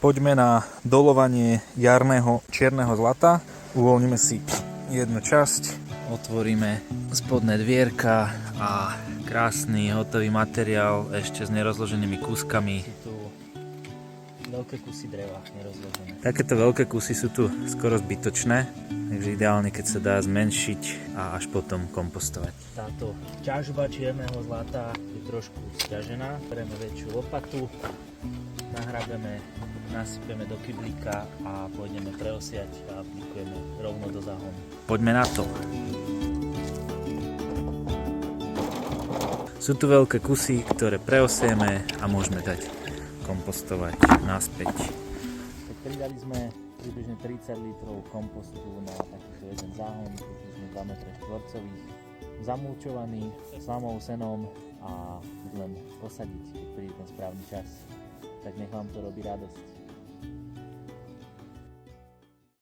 Poďme na dolovanie jarného čierneho zlata. Uvoľníme si jednu časť, otvoríme spodné dvierka a krásny hotový materiál ešte s nerozloženými kúskami. Sú tu veľké kusy dreva nerozložené. Takéto veľké kusy sú tu skoro zbytočné, takže ideálne, keď sa dá zmenšiť a až potom kompostovať. Táto ťažba čierneho zlata je trošku sťažená. Bereme väčšiu lopatu, nahrabeme, nasypeme do kyblíka a pôjdeme preosiať a aplikujeme rovno do záhonu. Poďme na to! Sú tu veľké kusy, ktoré preosieme a môžeme dať kompostovať naspäť. Tak pridali sme približne 30 litrov kompostu na takýto jeden záhon, približne 2 m štvorcových, zamulčovaný slamou, senom a len posadiť, keď príde ten správny čas. Tak nech vám to robí radosť.